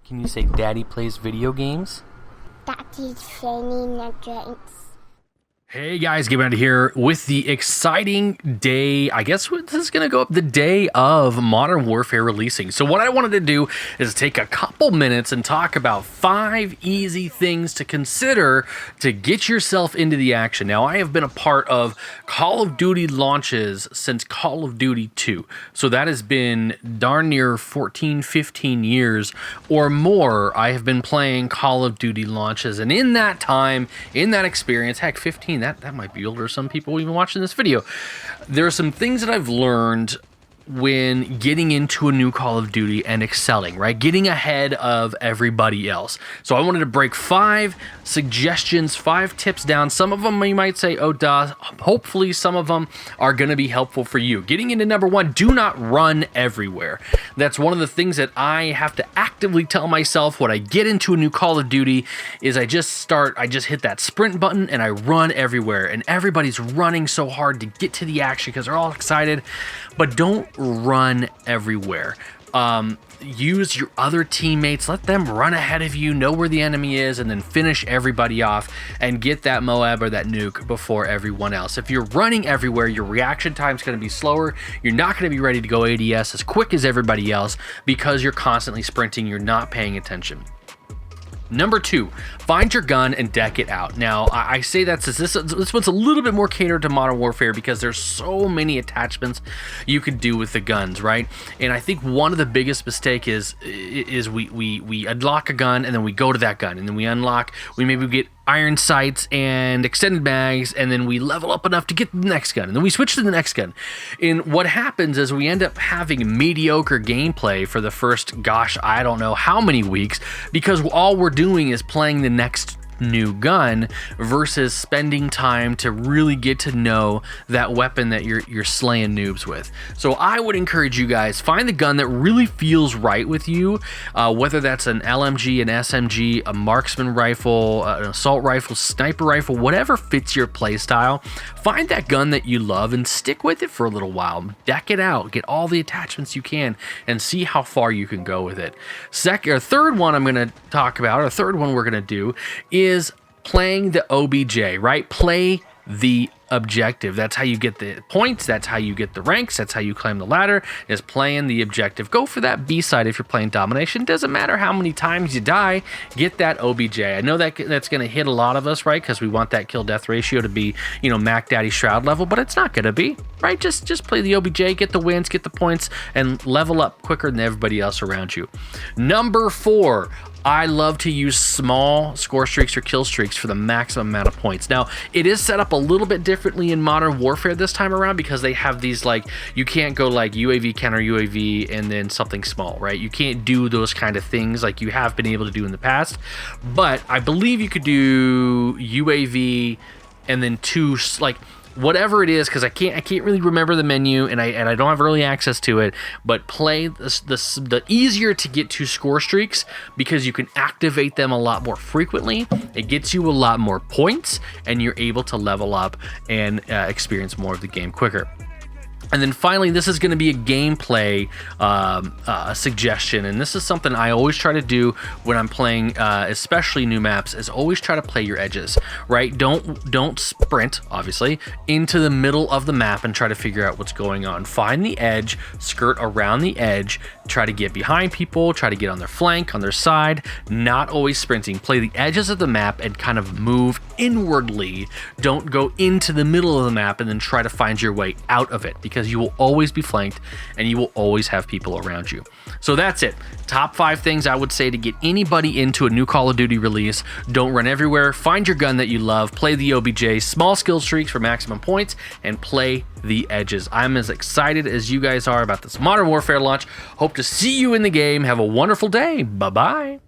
Can you say Daddy plays video games? Daddy's training the drinks. Hey guys, Gabe here with the exciting day. I guess this is going to go up the day of Modern Warfare releasing. So what I wanted to do is take a couple minutes and talk about 5 easy things to consider to get yourself into the action. Now, I have been a part of Call of Duty launches since Call of Duty 2. So that has been darn near 14, 15 years or more. I have been playing Call of Duty launches. And in that time, in that experience, heck, 15, that might be older. Some people even watching this video. There are some things that I've learned when getting into a new Call of Duty and excelling, right? Getting ahead of everybody else. So I wanted to break 5 suggestions, 5 tips down. Some of them you might say, oh duh. Hopefully some of them are going to be helpful for you. Getting into number 1, do not run everywhere. That's one of the things that I have to actively tell myself when I get into a new Call of Duty is I just hit that sprint button and I run everywhere. And everybody's running so hard to get to the action because they're all excited. But don't run everywhere. Use your other teammates, let them run ahead of you, know where the enemy is, and then finish everybody off and get that Moab or that nuke before everyone else. If you're running everywhere, your reaction time is going to be slower. You're not going to be ready to go ADS as quick as everybody else because you're constantly sprinting, you're not paying attention. Number 2, find your gun and deck it out. Now, I say that since this one's a little bit more catered to Modern Warfare because there's so many attachments you can do with the guns, right? And I think one of the biggest mistake is we unlock a gun and then we go to that gun and then we maybe get iron sights and extended mags, and then we level up enough to get the next gun, and then we switch to the next gun. And what happens is we end up having mediocre gameplay for the first, gosh, I don't know how many weeks, because all we're doing is playing the next new gun versus spending time to really get to know that weapon that you're slaying noobs with. So I would encourage you guys, find the gun that really feels right with you, whether that's an LMG, an SMG, a marksman rifle, an assault rifle, sniper rifle, whatever fits your play style. Find that gun that you love and stick with it for a little while. Deck it out, get all the attachments you can, and see how far you can go with it. Third one I'm going to talk about, or third one we're going to do, is playing the OBJ, right? Play the objective. That's how you get the points. That's how you get the ranks. That's how you climb the ladder, is playing the objective. Go for that B side if you're playing domination. Doesn't matter how many times you die, get that OBJ. I know that's going to hit a lot of us, right? Because we want that kill death ratio to be, Mac Daddy Shroud level, but it's not going to be, right? Just play the OBJ, get the wins, get the points, and level up quicker than everybody else around you. Number 4, I love to use small score streaks or kill streaks for the maximum amount of points. Now, it is set up a little bit differently in Modern Warfare this time around because they have these, you can't go UAV, counter UAV, and then something small, right? You can't do those kind of things like you have been able to do in the past. But I believe you could do UAV and then 2, whatever it is, because I can't really remember the menu and I don't have early access to it, but play the easier to get to score streaks because you can activate them a lot more frequently. It gets you a lot more points and you're able to level up and experience more of the game quicker. And then finally, this is going to be a gameplay suggestion, and this is something I always try to do when I'm playing, especially new maps, is always try to play your edges, right? Don't sprint, obviously, into the middle of the map and try to figure out what's going on. Find the edge, skirt around the edge, try to get behind people, try to get on their flank, on their side, not always sprinting. Play the edges of the map and kind of move inwardly. Don't go into the middle of the map and then try to find your way out of it, because you will always be flanked and you will always have people around you. So that's it. Top 5 things I would say to get anybody into a new Call of Duty release. Don't run everywhere. Find your gun that you love. Play the OBJ, small skill streaks for maximum points, and play the edges. I'm as excited as you guys are about this Modern Warfare launch. Hope to see you in the game. Have a wonderful day. Bye-bye.